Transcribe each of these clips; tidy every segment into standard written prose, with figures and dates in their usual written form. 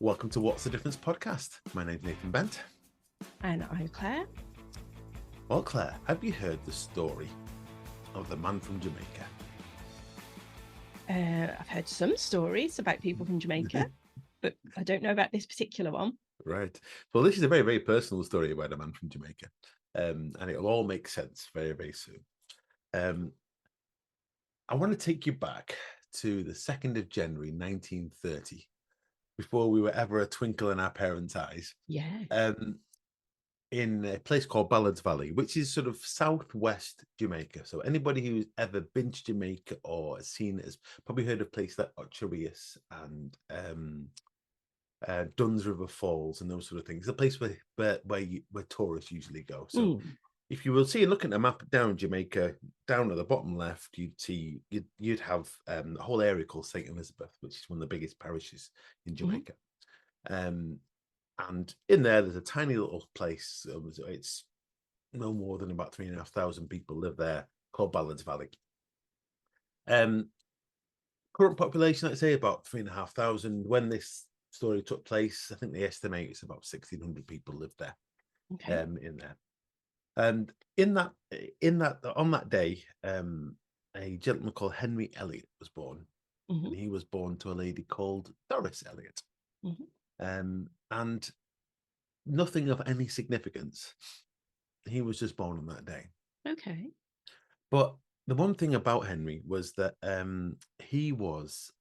Welcome to What's the Difference podcast. My name's Nathan Bent. And I'm Claire. Well, Claire, have you heard the story of the man from Jamaica? I've heard some stories about people from Jamaica, but I don't know about this particular one. Right. Well, this is a very, very personal story about a man from Jamaica. And it'll all make sense very, very soon. I want to take you back to the 2nd of January, 1930, before we were ever a twinkle in our parents' eyes. Yeah. In a place called Ballards Valley, which is sort of southwest Jamaica. So anybody who's ever been to Jamaica or has seen it has probably heard of a place like Ocherius and Duns River Falls and those sort of things. It's a place where tourists usually go. So if you will see, look at a map down Jamaica, down at the bottom left, you'd have a whole area called St. Elizabeth, which is one of the biggest parishes in Jamaica. And in there's a tiny little place. It's no more than about 3,500 people live there, called Ballards Valley. Current population, I'd say about 3,500. When this story took place, I think they estimate it's about 1,600 people live there. Okay. In there. And on that day, a gentleman called Henry Elliot was born, and he was born to a lady called Doris Elliot. And nothing of any significance. He was just born on that day. Okay. But the one thing about Henry was that he was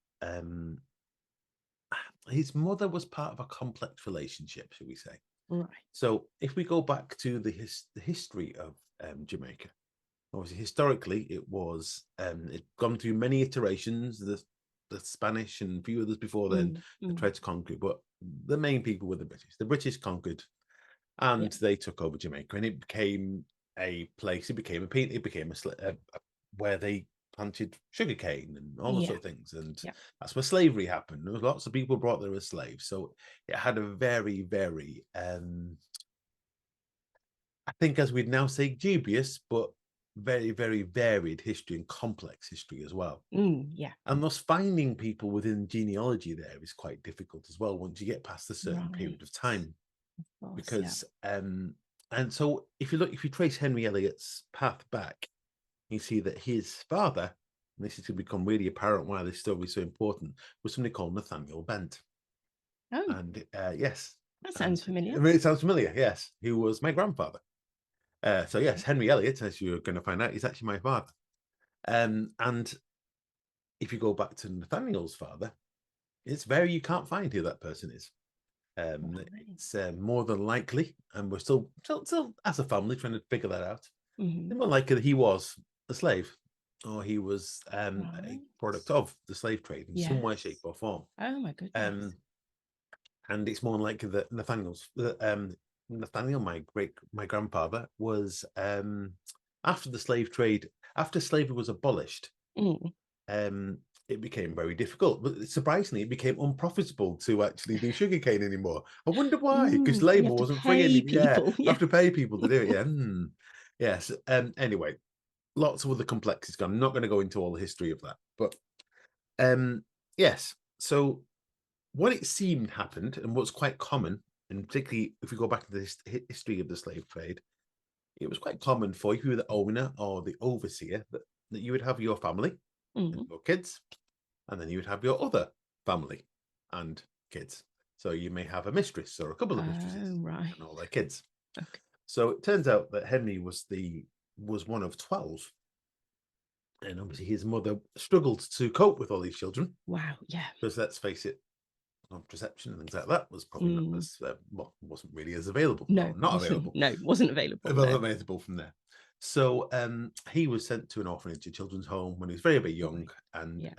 his mother was part of a complex relationship, shall we say? Right. So if we go back to the history of Jamaica, obviously historically it was it'd gone through many iterations. The Spanish and a few others before then tried to conquer it, but the main people were the British. The British conquered, and they took over Jamaica, and it became a place. It became a where they planted sugarcane and all those sort of things, and that's where slavery happened. There was lots of people brought there as slaves, so it had a very, very, I think, as we'd now say, dubious, but very, very varied history and complex history as well. And thus finding people within genealogy there is quite difficult as well once you get past a certain period of time. Of course, because and so if you trace Henry Elliot's path back, you see that his father, and this is to become really apparent why this story is so important, was somebody called Nathaniel Bent. And yes, that sounds familiar. I mean, it sounds familiar. Yes, who was my grandfather. So yes, Henry Elliot, as you're going to find out, is actually my father. And if you go back to Nathaniel's father, you can't find who that person is. It's more than likely, and we're still as a family trying to figure that out. More likely that he was a slave, or he was a product of the slave trade in some way, shape, or form. Oh my goodness! And it's more likely that Nathaniel, my grandfather, was after the slave trade, after slavery was abolished. It became very difficult, but surprisingly, it became unprofitable to actually do sugarcane anymore. I wonder why, because labor wasn't free anymore. You have to pay people to do it. Yes. Anyway, lots of other complexities. I'm not going to go into all the history of that, but yes. So what it seemed happened, and what's quite common, and particularly if we go back to the history of the slave trade, it was quite common for you, the owner or the overseer, that you would have your family and your kids, and then you would have your other family and kids. So you may have a mistress or a couple of mistresses and all their kids. Okay. So it turns out that Henry was one of 12. And obviously his mother struggled to cope with all these children. Wow, yeah. Because let's face it, contraception and things like that was probably not as, wasn't really as available. No, not available. No, wasn't available. Available from there. So he was sent to an orphanage, a children's home, when he was very, very young. And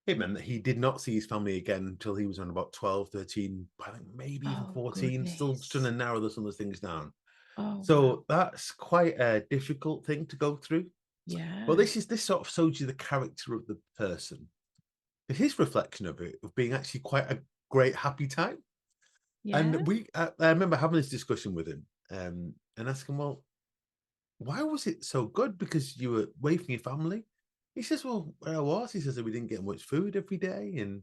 it meant that he did not see his family again until he was on about 12, 13, I think maybe even 14, still trying to narrow some of those things down. So that's quite a difficult thing to go through. Yeah. Well, this sort of shows you the character of the person. His reflection of it, of being actually quite a great, happy time. Yeah. And I remember having this discussion with him and asking, well, why was it so good? Because you were away from your family? He says, well, where I was, he says that we didn't get much food every day. And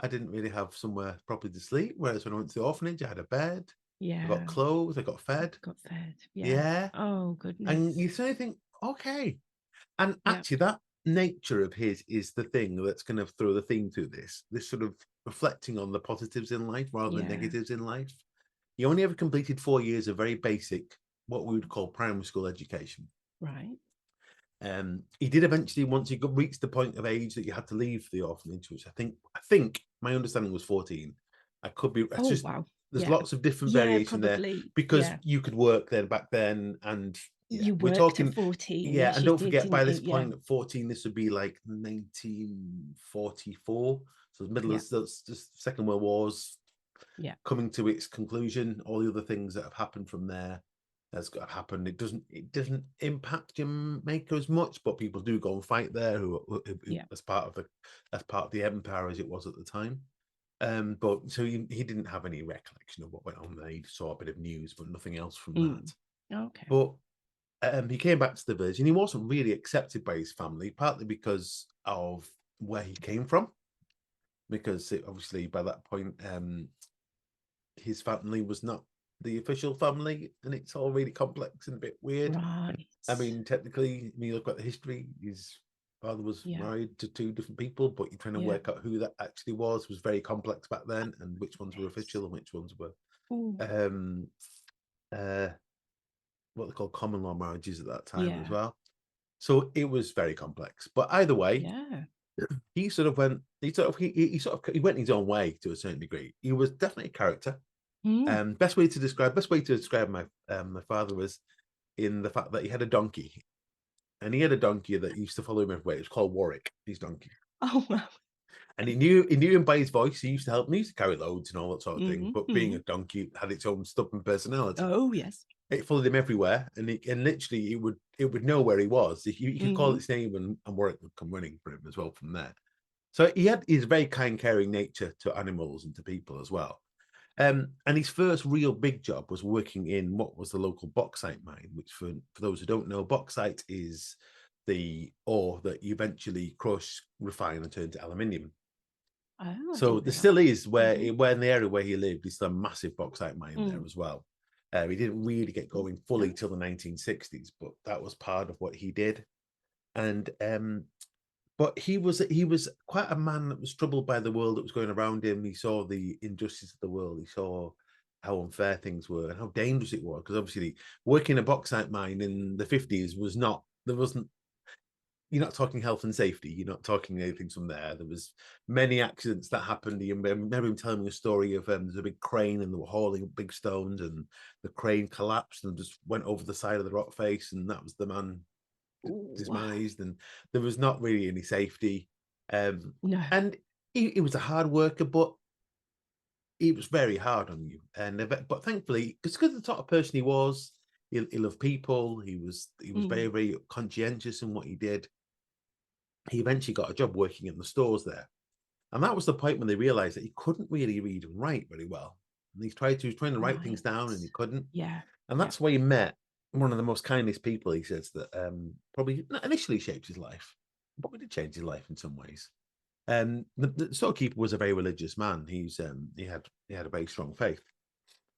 I didn't really have somewhere properly to sleep. Whereas when I went to the orphanage, I had a bed. I got Yeah. clothes. I got fed. Got fed. Yeah. Yeah. Oh, goodness. And you suddenly think, okay. And Yeah. actually, that nature of his is the thing that's going to throw the theme through this sort of reflecting on the positives in life rather than negatives in life. He only ever completed 4 years of very basic, what we would call primary school education. Right. He did eventually, once he reached the point of age that you had to leave the orphanage, which I think my understanding was 14. I could be. That's just Wow. there's Yeah. lots of different Yeah, variation there probably. because Yeah. you could work then back then, and yeah, You we're worked at talking. 14. Yeah, Yes, and you don't did, forget didn't by you? this Yeah. point at 14, this would be like 1944, so the middle Yeah. of the Second World War's Yeah. coming to its conclusion. All the other things that have happened from there has got to happen. It doesn't impact Jamaica as much, but people do go and fight there who as part of the empire as it was at the time. But so he didn't have any recollection of what went on there. He saw a bit of news, but nothing else from that. Okay. But he came back to the village, and he wasn't really accepted by his family, partly because of where he came from. Because obviously by that point, his family was not the official family, and it's all really complex and a bit weird. Right. I mean, technically, when you look at the history, his father was married to 2 different people, but you're trying to work out who that actually was very complex back then, and which ones were official and which ones were what they call common law marriages at that time as well. So it was very complex. But either way, he went his own way to a certain degree. He was definitely a character. Best way to describe my my father was in the fact that he had a donkey, and he had a donkey that used to follow him everywhere. It was called Warwick, his donkey. Oh, wow. And he knew him by his voice. He used to help me. He used to carry loads and all that sort of thing. But being a donkey, had its own stubborn personality. Oh, yes. It followed him everywhere, and literally it would know where he was. You could call its name, and Warwick would come running for him as well from there. So he had his very kind, caring nature to animals and to people as well. And his first real big job was working in what was the local bauxite mine, which for those who don't know, bauxite is the ore that you eventually crush, refine, and turn to aluminium. Oh, I So didn't there realise. still is where in the area where he lived, there's a massive bauxite mine there as well. He didn't really get going fully till the 1960s, but that was part of what he did. And but he was quite a man that was troubled by the world that was going around him. He saw the injustice of the world. He saw how unfair things were and how dangerous it was. Because obviously, working a bauxite mine in the 50s was not. There wasn't. You're not talking health and safety. You're not talking anything from there. There was many accidents that happened. I remember him telling me a story of there's a big crane and they were hauling big stones, and the crane collapsed and just went over the side of the rock face, and that was the man dismised, and there was not really any safety. No. And he was a hard worker, but he was very hard on you. And but thankfully, because of the sort of person he was, he loved people. He was very, very conscientious in what he did. He eventually got a job working in the stores there, and that was the point when they realized that he couldn't really read and write very well. And he was trying to write things down, and he couldn't. Yeah. And that's where he met one of the most kindest people, he says, that probably not initially shaped his life, probably did change his life in some ways. The storekeeper was a very religious man. He had a very strong faith.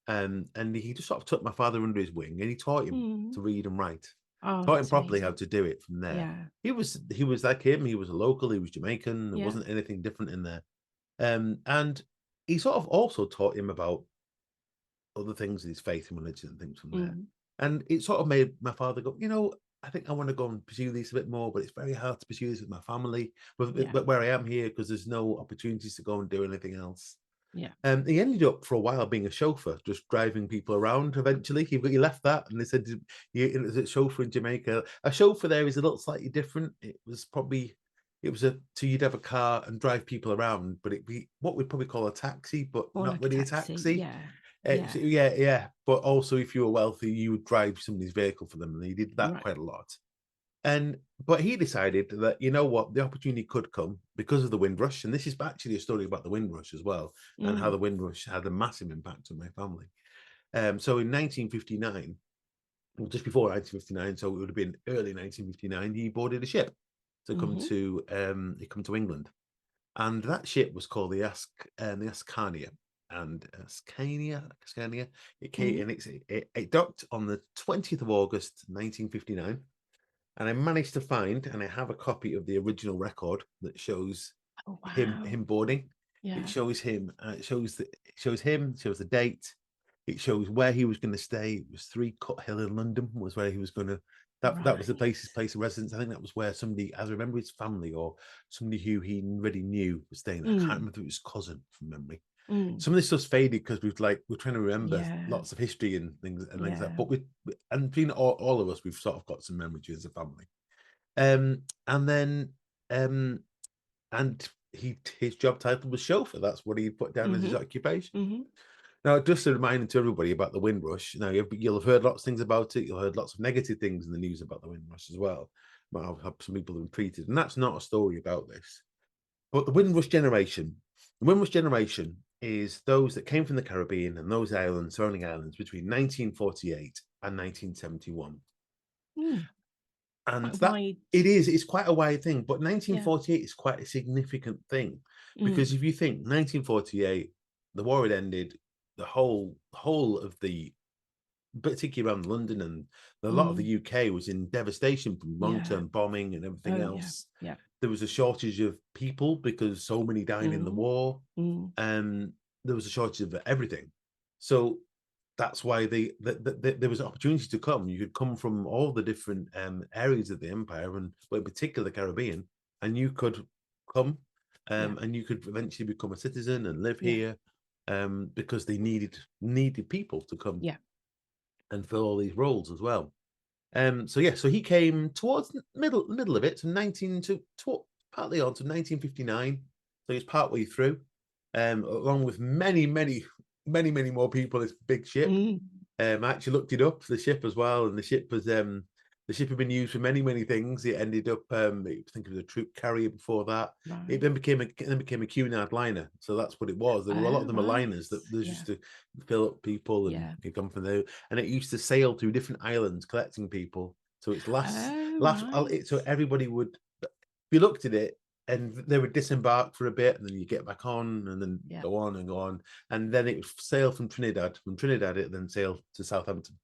And he just sort of took my father under his wing, and he taught him to read and write. Oh, Taught him that's properly how amazing. to do it from there. Yeah. He was like him. He was a local. He was Jamaican. There wasn't anything different in there. And he sort of also taught him about other things, his faith and religion and things from there. And it sort of made my father go, I think I want to go and pursue this a bit more, but it's very hard to pursue this with my family, but where I am here, because there's no opportunities to go and do anything else. Yeah. He ended up for a while being a chauffeur, just driving people around. Eventually, he left that, and they said he was a chauffeur in Jamaica. A chauffeur there is a little slightly different. You'd have a car and drive people around, but it'd be what we'd probably call a taxi, but More not like really a a taxi. Yeah. Yeah. But also, if you were wealthy, you would drive somebody's vehicle for them, and he did that quite a lot. But he decided that, you know what, the opportunity could come because of the Windrush, and this is actually a story about the Windrush as well, and how the Windrush had a massive impact on my family. So in 1959, well, just before 1959, so it would have been early 1959, he boarded a ship to come to England. and that ship was called the Ascania. And Ascania, it came and it docked on the 20th of August 1959. And I managed to find, and I have a copy of the original record that shows him boarding. Yeah. It shows him. It shows him. Shows the date. It shows where he was going to stay. It was 3 Cut Hill in London was where he was going to. That was the place of residence. I think that was where somebody, as I remember, his family or somebody who he already knew was staying there. I can't remember if it was his cousin from memory. Some of this stuff's faded because we're trying to remember lots of history and things like that. But between all of us, we've sort of got some memories as a family. And his job title was chauffeur. That's what he put down as his occupation. Now, just a reminder to everybody about the Windrush. Now, you'll have heard lots of things about it. You'll have heard lots of negative things in the news about the Windrush as well. I'll have some people who have treated, and that's not a story about this. But the Windrush generation is those that came from the Caribbean and those islands, surrounding islands, between 1948 and 1971. And it's quite a wide thing, but 1948 is quite a significant thing because if you think 1948, the war had ended, the whole of the, particularly around London and a lot of the UK was in devastation from long-term bombing and everything else. There was a shortage of people because so many died in the war, and there was a shortage of everything. So that's why there was an opportunity to come. You could come from all the different areas of the empire, and in particular the Caribbean, and you could come and you could eventually become a citizen and live here because they needed people to come and fill all these roles as well. So he came towards the middle of it, partly on to 1959. So he's partway through, along with many more people. This big ship. I actually looked it up, the ship as well, and the ship had been used for many things. It ended up, I think it was a troop carrier before that. It then became a Cunard liner. So that's what it was. There were a lot of them were liners that was just to fill up people and you come from there. And it used to sail through different islands collecting people. So it's so everybody would, if you looked at it, and they would disembark for a bit, and then you get back on, and then go on, and then it would sail from Trinidad. From Trinidad, it then sailed to Southampton,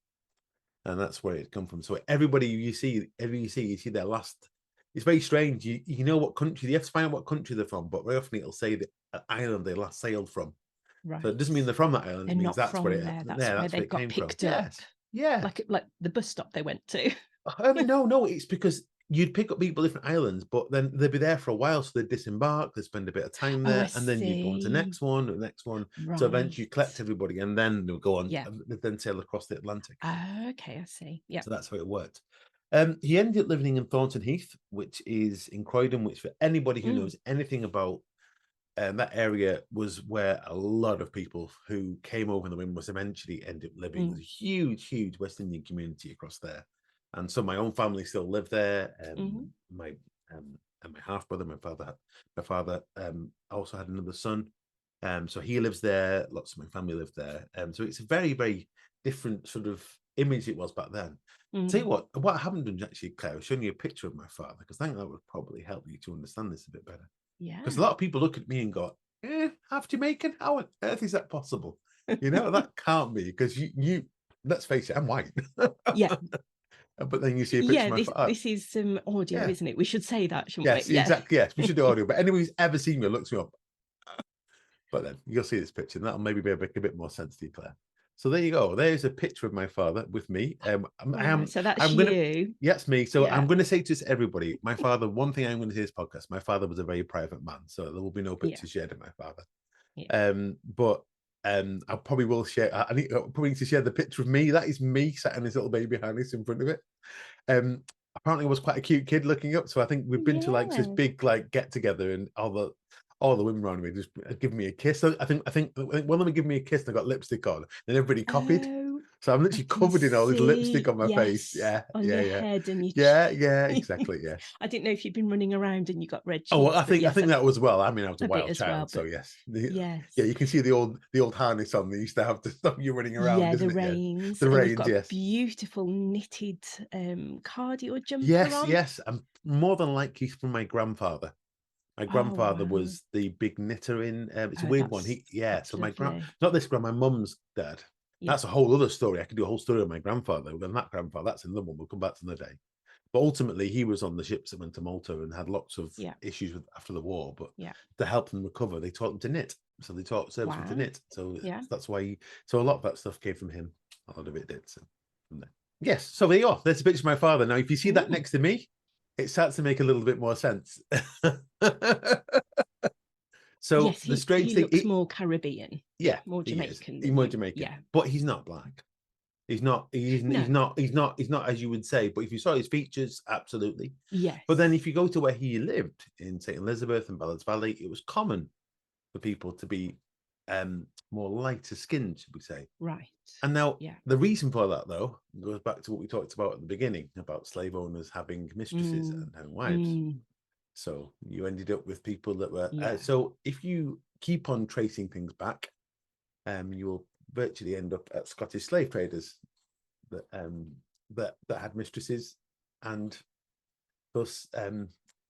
and that's where it come from. So everybody you see their last. It's very strange. You know what country, you have to find out what country they're from, but very often it'll say the island they last sailed from. So it doesn't mean they're from that island. It means that's where they got picked up. Like the bus stop they went to. No, it's because you'd pick up people different islands, but then they'd be there for a while, so they'd disembark, they'd spend a bit of time there, and then you'd go on to the next one and the next one. So eventually you collect everybody, and then they'll go on, then sail across the Atlantic. Okay, I see. Yeah. So that's how it worked. He ended up living in Thornton Heath, which is in Croydon, which for anybody who knows anything about that area was where a lot of people who came over in the Windrush eventually ended up living. There's a huge West Indian community across there. And so my own family still live there. My half brother, my father also had another son. So he lives there. Lots of my family live there. So it's a very different sort of image it was back then. Tell you what I haven't done actually, Claire, I've shown you a picture of my father, because I think that would probably help you to understand this a bit better. Yeah. Because a lot of people look at me and go, half Jamaican? How on earth is that possible? That can't be, because you let's face it, I'm white. Yeah. But then you see a picture of my father. This is some audio, isn't it? We should say that, shouldn't we? Yes, exactly. Yes, we should do audio. But anyone who's ever seen me looks me up. But then you'll see this picture, and that'll maybe make a bit more sense to you, Claire. So there you go. There's a picture of my father with me. So that's you. Yes, me. So I'm going to say to everybody, my father, one thing I'm going to say this podcast, my father was a very private man. So there will be no pictures shared of my father. But I probably will share. I probably need to share the picture of me. That is me sat in this little baby harness in front of it. Apparently I was quite a cute kid looking up. So I think we've been to like this big get together, and all the women around me just giving me a kiss. So I think one of them gave me a kiss and I got lipstick on, and everybody copied. So I'm literally covered in all this lipstick on my face. On your head, and exactly. Yes. I didn't know if you'd been running around and you got red cheeks. Oh, well, I think that was well. I mean, I was a wild child, so yes. You can see the old harness on. They used to have to stop you running around. Yeah, the reins. The reins. Got a beautiful knitted cardio jumper on. Yes. I'm more than likely from my grandfather. My Oh, grandfather wow. was the big knitter in. It's a Oh, weird one. that's So lovely. not this grand, my mum's dad. Yeah. That's a whole other story. I could do a whole story on my grandfather. And that grandfather, that's another one. We'll come back to another day. But ultimately, he was on the ships that went to Malta and had lots of Yeah. issues with after the war. But Yeah. to help them recover, they taught them to knit. So they taught servicemen to Wow. knit. So Yeah. that's why. So a lot of that stuff came from him. A lot of it did. So from there. Yes. So there you are. There's a picture of my father. Now, if you see that next to me, it starts to make a little bit more sense. So Yes, the strange he thing, looks more Caribbean. yeah, More he is. Jamaican He's than more you. Jamaican, Yeah. but he's not black. He's not. No. He's not as you would say. But if you saw his features, absolutely. Yes. But then if you go to where he lived in St. Elizabeth and Ballards Valley, it was common for people to be more lighter skinned, should we say? Right. And now Yeah. the reason for that, though, goes back to what we talked about at the beginning about slave owners having mistresses and having wives. So you ended up with people that were. Yeah. So if you keep on tracing things back, you will virtually end up at Scottish slave traders that that had mistresses, and thus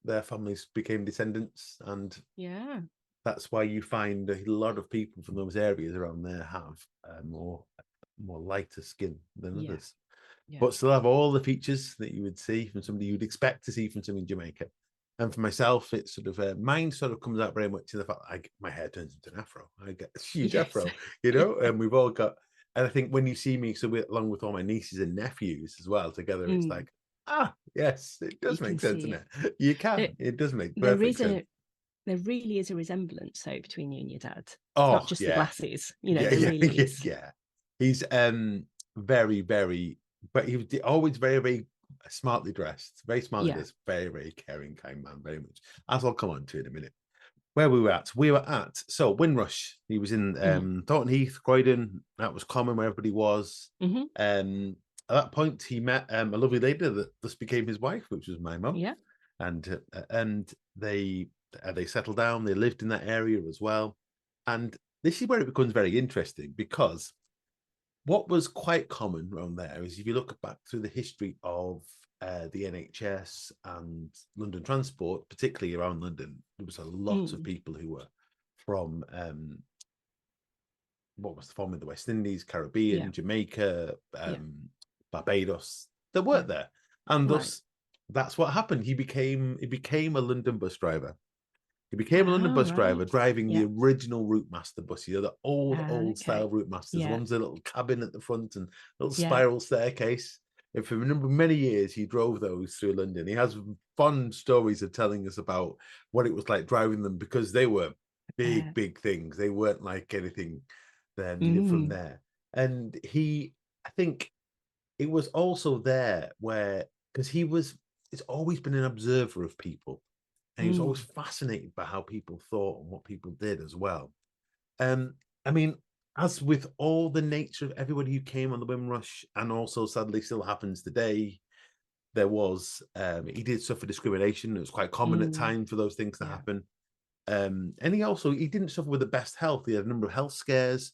their families became descendants, and Yeah. that's why you find a lot of people from those areas around there have more lighter skin than Yeah. others, Yeah. but still have all the features that you would see from somebody you'd expect to see from somebody in Jamaica. And for myself, it's sort of mine sort of comes out very much in the fact that my hair turns into an afro. I get a huge Yes. afro, you know, and we've all got. And I think when you see me, along with all my nieces and nephews as well together, it's like, yes, it does You can make sense, see doesn't it? You can. It does make perfect sense. There really is a resemblance though between you and your dad. It's Oh not just the yeah, glasses, yeah, there yeah, really is. yeah. He's very, very, but he was always very, very smartly dressed, very smartly Yeah. dressed, very, very caring, kind man, very much. As I'll come on to in a minute. Where we were at, so Windrush. He was in Thornton Heath, Croydon. That was common where everybody was. At that point, he met a lovely lady that thus became his wife, which was my mum. Yeah. And they settled down. They lived in that area as well. And this is where it becomes very interesting, because what was quite common around there is, if you look back through the history of the NHS and London Transport, particularly around London, there was a lot of people who were from what was the form of the West Indies, Caribbean, Jamaica, Barbados, that worked there. And thus, that's what happened. He became a London bus driver. He became a London bus driver, driving the original Route Master bus, the old style Route Masters, the ones with a little cabin at the front and little spiral staircase. And for a number of many years, he drove those through London. He has fun stories of telling us about what it was like driving them, because they were big things. They weren't like anything from there. And I think it was also there where, because it's always been an observer of people. And he was always fascinated by how people thought and what people did as well. I mean, as with all the nature of everybody who came on the Windrush, and also sadly still happens today, he did suffer discrimination. It was quite common at times for those things to happen. And he didn't suffer with the best health. He had a number of health scares.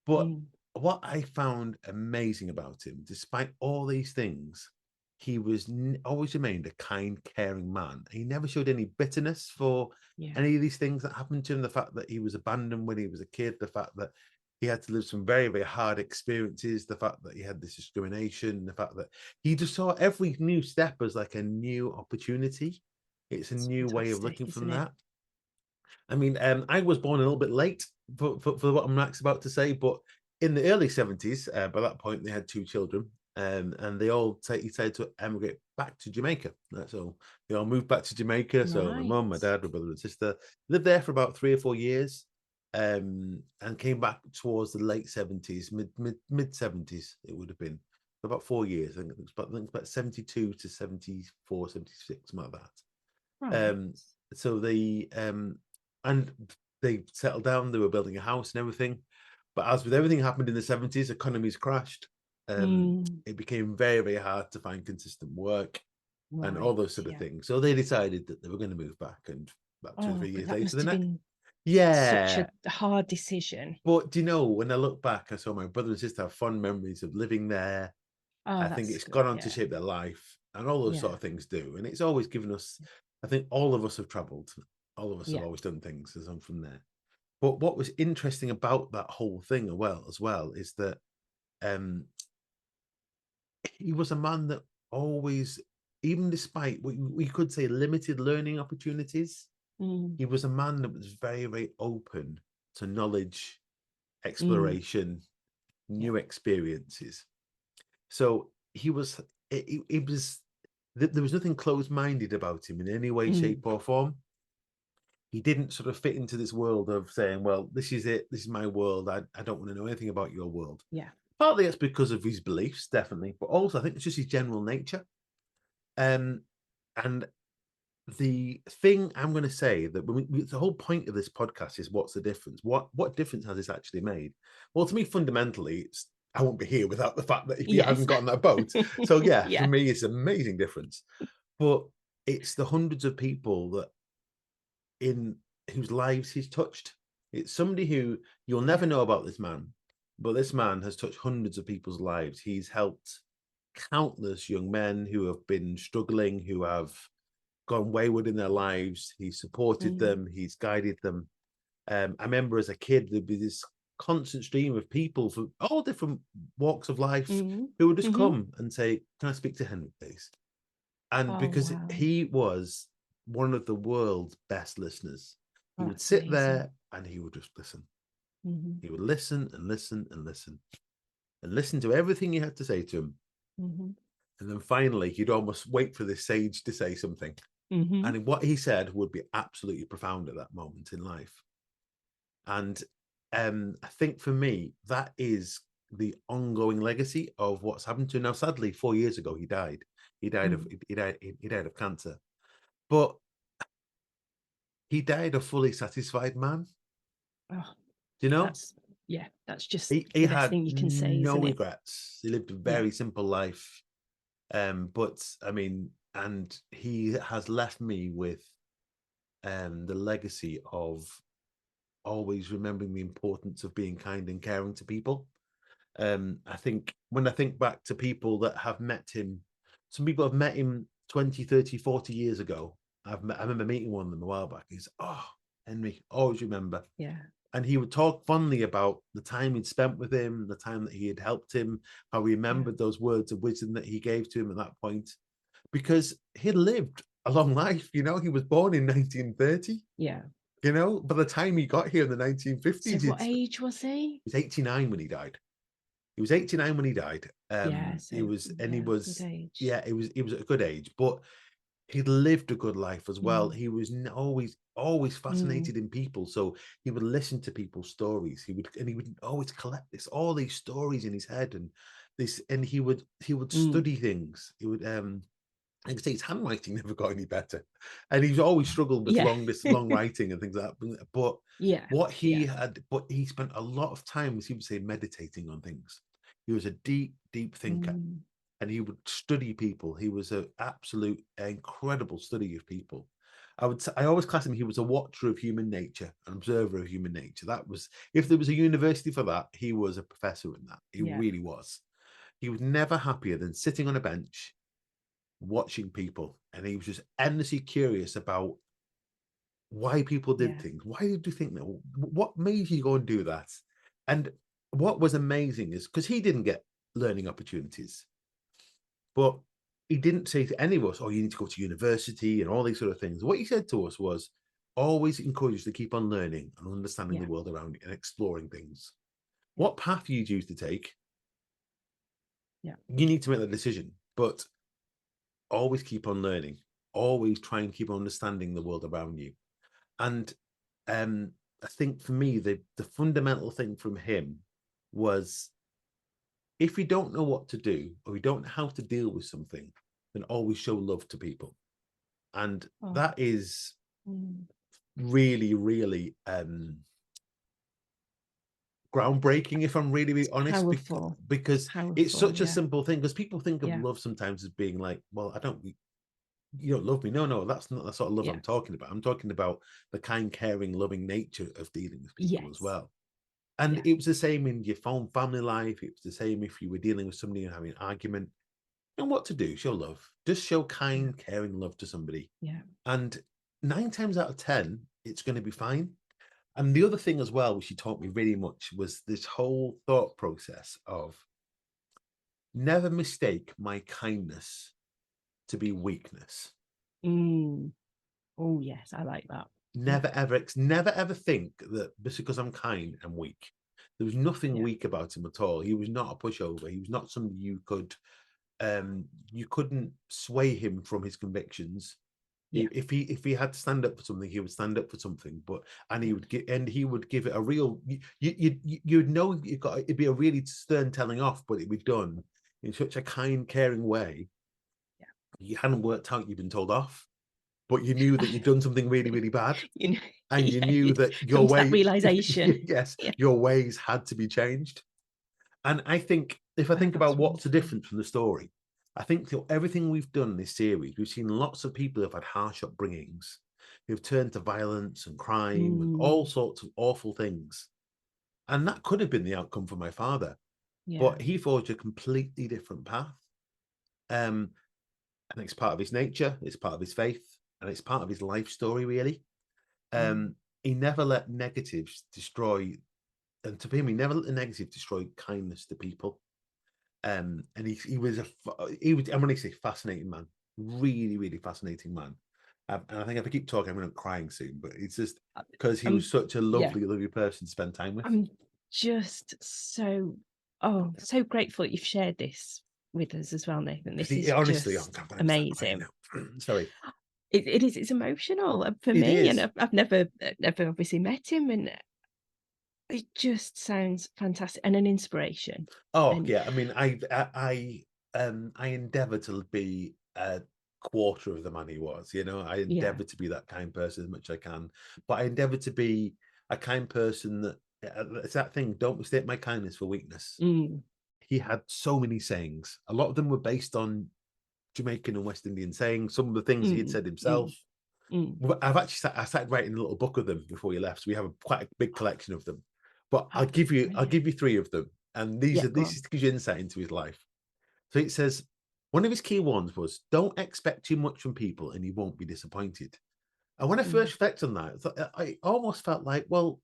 But what I found amazing about him, despite all these things, he was always remained a kind, caring man. He never showed any bitterness for any of these things that happened to him. The fact that he was abandoned when he was a kid, the fact that he had to live some very, very hard experiences, the fact that he had this discrimination, the fact that he just saw every new step as like a new opportunity. It's a new way of looking from that. I mean, I was born a little bit late for what I'm next about to say, but in the early 70s, by that point, they had 2 children, and they all decided to emigrate back to Jamaica. So they all moved back to Jamaica. So my mum, my dad, my brother and sister lived there for about 3 or 4 years, and came back towards the late 70s, mid 70s, it would have been. For about 4 years. I think it's about 72 to 74, 76, something like that. Right. So and they settled down. They were building a house and everything. But as with everything happened in the 70s, economies crashed. It became very, very hard to find consistent work and all those sort of things. So they decided that they were going to move back, and about 2 or 3 years That must later, have been such a hard decision. But do you know, when I look back, I saw my brother and sister have fond memories of living there. I think it's gone on to shape their life, and all those sort of things do. And it's always given us, I think all of us have traveled. All of us Yeah. have always done things as I'm from there. But what was interesting about that whole thing as well is that he was a man that always, even despite what we could say limited learning opportunities, he was a man that was very, very open to knowledge, exploration, new experiences. So he was, it was, there was nothing closed-minded about him in any way, shape, or form. He didn't sort of fit into this world of saying, well, this is it, this is my world. I don't want to know anything about your world. Yeah. Partly it's because of his beliefs, definitely, but also I think it's just his general nature. And the thing I'm going to say that the whole point of this podcast is what's the difference? What difference has this actually made? Well, to me, fundamentally, it's I won't be here without the fact that if he hadn't gotten that boat. So yeah, for me, it's an amazing difference. But it's the hundreds of people that in whose lives he's touched. It's somebody who you'll never know about this man, but this man has touched hundreds of people's lives. He's helped countless young men who have been struggling, who have gone wayward in their lives. He's supported them, he's guided them. I remember as a kid, there'd be this constant stream of people from all different walks of life who would just come and say, can I speak to Henry, please? And because he was one of the world's best listeners, he would sit there and he would just listen. He would listen and listen and listen and listen to everything you had to say to him. And then finally, he'd almost wait for this sage to say something. And what he said would be absolutely profound at that moment in life. And I think for me, that is the ongoing legacy of what's happened to him. Now, sadly, 4 years ago, he died. He died of cancer. But he died a fully satisfied man. Oh, you know, that's just he the best had thing you can say. No isn't regrets. He lived a very simple life. But I mean, and he has left me with the legacy of always remembering the importance of being kind and caring to people. I think when I think back to people that have met him, some people have met him 20, 30, 40 years ago. I remember meeting one of them a while back. He's, oh, Henry, always remember. Yeah. And he would talk fondly about the time he'd spent with him, the time that he had helped him, how he remembered those words of wisdom that he gave to him at that point, because he'd lived a long life. You know, he was born in 1930. Yeah. You know, by the time he got here in the 1950s, so what age was he? He was 89 when he died. He was 89 when he died. So, he was, and he was, good age. he was at a good age, but he'd lived a good life as well. He was always fascinated in people, so he would listen to people's stories. He would always collect all these stories in his head, and he would study things. He would like I say, his handwriting never got any better, and he's always struggled with long writing and things like that. But but he spent a lot of time, as he would say, meditating on things. He was a deep thinker, and he would study people. He was an absolute incredible study of people. I always class him. He was a watcher of human nature, an observer of human nature. That was, if there was a university for that, he was a professor in that. He really was. He was never happier than sitting on a bench watching people, and he was just endlessly curious about why people did things. Why did you think that? What made you go and do that? And what was amazing is because he didn't get learning opportunities, but he didn't say to any of us, oh, you need to go to university and all these sort of things. What he said to us was always encourage us to keep on learning and understanding the world around you and exploring things. What path you choose to take, you need to make that decision, but always keep on learning, always try and keep on understanding the world around you. And I think for me, the fundamental thing from him was, if we don't know what to do or we don't know how to deal with something, then always show love to people. And that is really groundbreaking, if I'm really honest. Powerful. Because it's such a simple thing, because people think of love sometimes as being like, well, you don't love me. No, that's not the sort of love I'm talking about. I'm talking about the kind, caring, loving nature of dealing with people as well. And it was the same in your family life. It was the same if you were dealing with somebody and having an argument. And what to do? Show love. Just show kind, caring love to somebody. Yeah. And 9 times out of 10, it's going to be fine. And the other thing as well, which she taught me really much, was this whole thought process of never mistake my kindness to be weakness. Oh yes, I like that. Never ever think that just because I'm kind and weak. There was nothing weak about him at all. He was not a pushover. He was not somebody you couldn't sway him from his convictions. If he had to stand up for something, he would stand up for something. He would give it a real. You'd know it'd be a really stern telling off, but it'd be done in such a kind, caring way. You hadn't worked out. You've been told off, but you knew that you'd done something really, really bad, and you knew that your way realization. Your ways had to be changed. And I think if I think about what's the difference from the story, I think that everything we've done in this series, we've seen lots of people who've had harsh upbringings, who've turned to violence and crime and all sorts of awful things. And that could have been the outcome for my father. But he forged a completely different path. And it's part of his nature, it's part of his faith, and it's part of his life story, really. He never let negatives destroy, and to him, he never let the negative destroy kindness to people. And he was I'm going to say fascinating man, really, really fascinating man. And I think if I keep talking, I'm going to crying soon. But it's just because he was such a lovely, lovely person to spend time with. I'm just so grateful that you've shared this with us as well, Nathan. This is honestly just amazing. Sorry. It is. It's emotional for me, and I've never obviously met him, and it just sounds fantastic and an inspiration. I mean, I endeavor to be a quarter of the man he was. I endeavor to be that kind person as much as I can, but I endeavor to be a kind person that it's that thing. Don't mistake my kindness for weakness. He had so many sayings. A lot of them were based on Jamaican and West Indian sayings. Some of the things he had said himself. I started writing a little book of them before he left. So we have quite a big collection of them. But I'll give you 3 of them, and this gives you insight into his life. So it says one of his key ones was, "Don't expect too much from people, and you won't be disappointed." And when I first reflected on that, I almost felt like, well,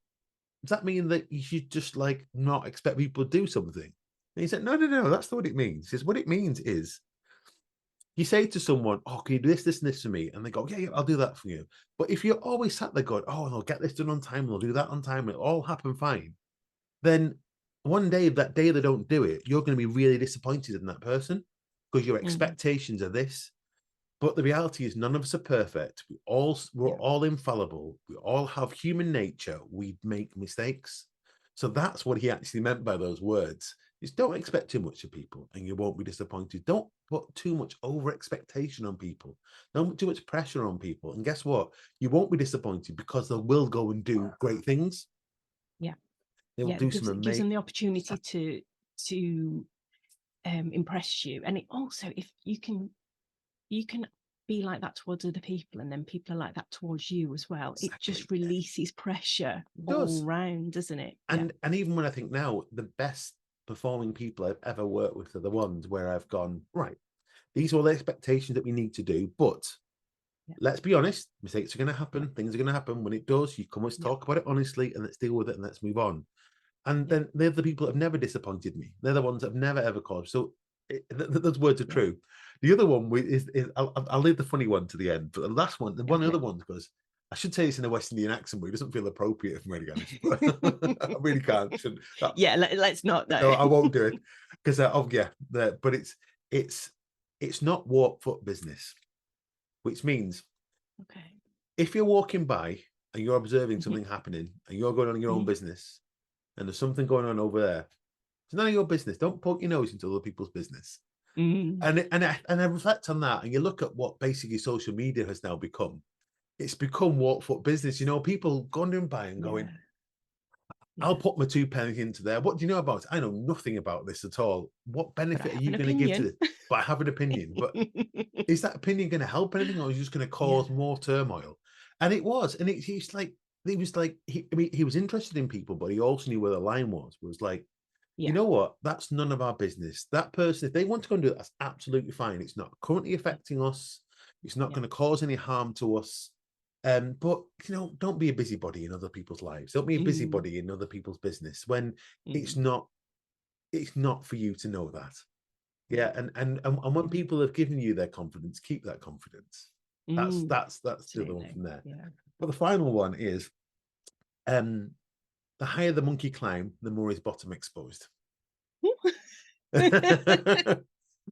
does that mean that you should just like not expect people to do something? And he said, no, that's not what it means. He says, what it means is you say to someone, "Oh, can you do this, this, and this for me?" And they go, yeah, I'll do that for you. But if you're always sat there going, "Oh, they'll get this done on time, they'll do that on time, it'll all happen fine," then one day, that day they don't do it, you're going to be really disappointed in that person because your expectations are this. But the reality is none of us are perfect. We're all infallible. We all have human nature. We make mistakes. So that's what he actually meant by those words. Is don't expect too much of people and you won't be disappointed. Don't put too much over expectation on people. Don't put too much pressure on people. And guess what? You won't be disappointed because they will go and do great things. They will do some amazing. It gives them the opportunity to impress you. And it also, if you can be like that towards other people, and then people are like that towards you as well. Exactly. It just releases pressure all round, doesn't it? And even when I think now, the best performing people I've ever worked with are the ones where I've gone, right, these are all the expectations that we need to do, but let's be honest, mistakes are going to happen, things are going to happen. When it does, you come and talk about it honestly, and let's deal with it, and let's move on. And then they're the people that have never disappointed me. They're the ones that have never ever caused. So those words are true. The other one is I'll leave the funny one to the end. But the last one, the one other one goes, I should say this in a West Indian accent, but it doesn't feel appropriate if I'm really honest. But I really can't. Let's not. No, I won't do it because but it's not walk foot business, which means if you're walking by and you're observing something happening and you're going on your own business, and there's something going on over there, it's none of your business. Don't poke your nose into other people's business. And I reflect on that, and you look at what basically social media has now become. It's become walk foot business. People going by and going, I'll put my 2 pennies into there. What do you know about it? I know nothing about this at all. What benefit are you going to give to this? But I have an opinion. But is that opinion going to help anything, or is it just going to cause more turmoil? And it was. And he's like, he was interested in people, but he also knew where the line was. It was like, you know what? That's none of our business. That person, if they want to go and do it, that's absolutely fine. It's not currently affecting us. It's not going to cause any harm to us. But don't be a busybody in other people's lives. Don't be a busybody in other people's business when it's not for you to know that. Yeah, and when people have given you their confidence, keep that confidence. That's the other one from there. Yeah. But the final one is, the higher the monkey climb, the more his bottom exposed.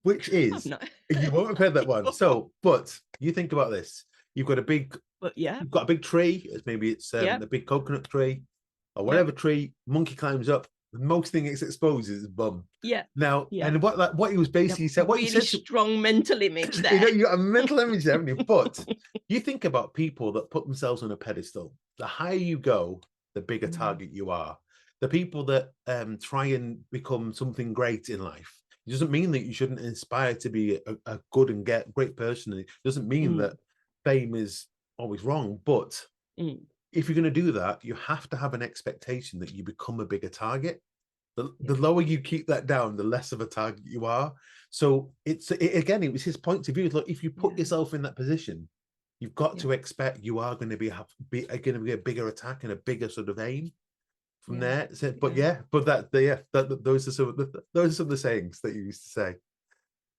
Which is, you won't have heard that one. So, but you think about this: you've got a big tree. Maybe it's a big coconut tree or whatever tree. Monkey climbs up. The most thing it's exposed is his bum. Yeah. Now, and what he was basically said, what really he said, strong mental image there. You got a mental image there, haven't you? But you think about people that put themselves on a pedestal. The higher you go, the bigger target you are. The people that try and become something great in life. It doesn't mean that you shouldn't aspire to be a good and great person. It doesn't mean that fame is always wrong. But if you're going to do that, you have to have an expectation that you become a bigger target. The lower you keep that down, the less of a target you are. So it was his point of view. Look, if you put yourself in that position, you've got to expect you are going to be a bigger attack and a bigger sort of aim from there. So, but those are some of the sayings that you used to say.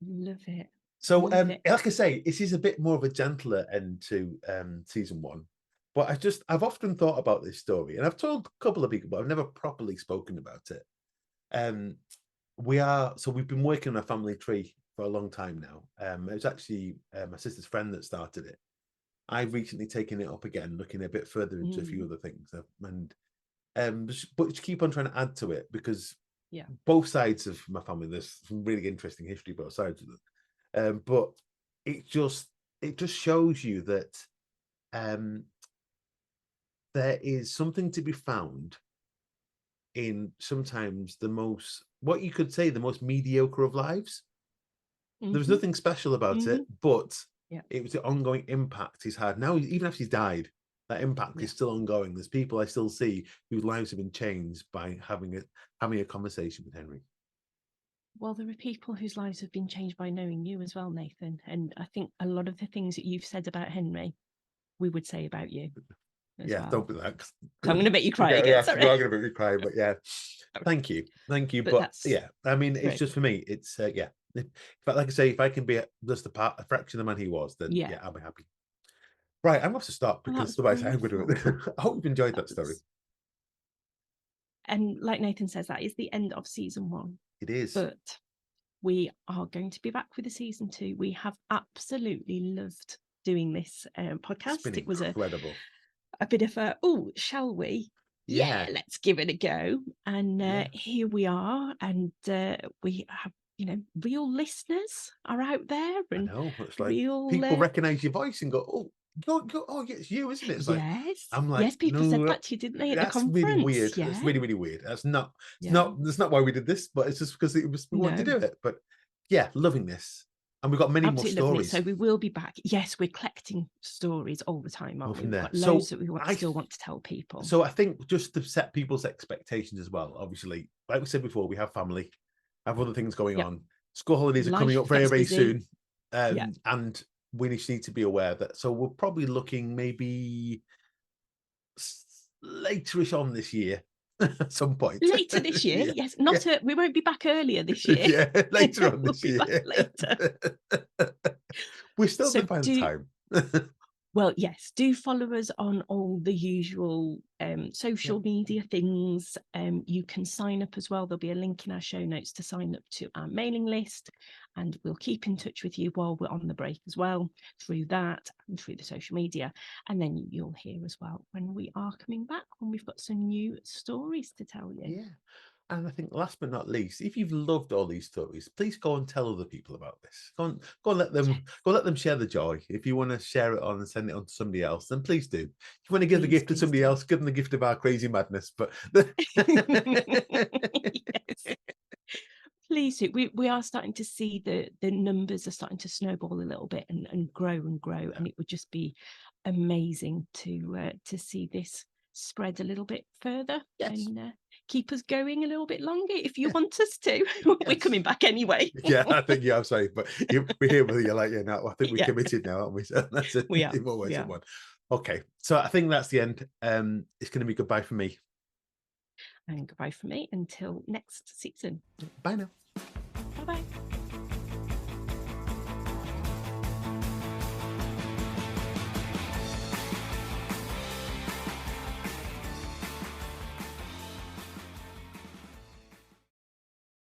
Love it. So like I say, this is a bit more of a gentler end to season 1. But I've often thought about this story, and I've told a couple of people, but I've never properly spoken about it. We've been working on a family tree for a long time now. It was actually my sister's friend that started it. I've recently taken it up again, looking a bit further into a few other things, but to keep on trying to add to it, because both sides of my family, there's some really interesting history both sides of them. But it just shows you that there is something to be found in sometimes the most mediocre of lives. There was nothing special about it, but it was the ongoing impact he's had. Now, even after he's died, that impact is still ongoing. There's people I still see whose lives have been changed by having a conversation with Henry. Well, there are people whose lives have been changed by knowing you as well, Nathan. And I think a lot of the things that you've said about Henry, we would say about you. Well. Don't be that. I'm going to make you cry again. Sorry. You are going to make me cry, but thank you. But I mean, it's just for me. It's But like I say, if I can be just a fraction of the man he was, then I'll be happy. Right, I'm going to have to stop because otherwise I'm going to. I hope you've enjoyed that story. And like Nathan says, that is the end of season 1. It is. But we are going to be back with a season 2. We have absolutely loved doing this podcast. It was incredible. A bit of shall we? Yeah, let's give it a go. And here we are, and we have, real listeners are out there, and I know, it's like people recognize your voice and go, oh, it's you, isn't it? It's I'm like, yes, people said that to you, didn't they? At the conference, really weird. Yeah. That's really, really weird. That's not why we did this, but it's just because we wanted to do it. But loving this. And we've got many more stories. So we will be back. Yes, we're collecting stories all the time, aren't we? We've got loads that we still want to tell people. So I think just to set people's expectations as well, obviously, like we said before, we have family, have other things going on. School holidays are coming up very, very soon. And we need to be aware that, so we're probably looking maybe laterish on this year. At some point later this year, yes. We won't be back earlier this year. Later on this year. Later. We still have to find the time. Well, yes, do follow us on all the usual social media things. You can sign up as well. There'll be a link in our show notes to sign up to our mailing list, and we'll keep in touch with you while we're on the break as well, through that and through the social media. And then you'll hear as well when we are coming back, when we've got some new stories to tell you. Yeah. And I think last but not least, if you've loved all these stories, please go and tell other people about this. Go and let them share the joy. If you want to share it on and send it on to somebody else, then please do. If you want to give the gift to somebody else, give them the gift of our crazy madness. But yes. Please do. We are starting to see the numbers are starting to snowball a little bit and grow and grow. And it would just be amazing to see this spread a little bit further and keep us going a little bit longer if you want us to. We're coming back anyway. I think I'm sorry, but we're here with you. Like, no, I think we're committed now, aren't we? So that's it. We are. One. Okay, so I think that's the end. It's going to be goodbye from me. And goodbye from me until next season. Bye now. Bye bye.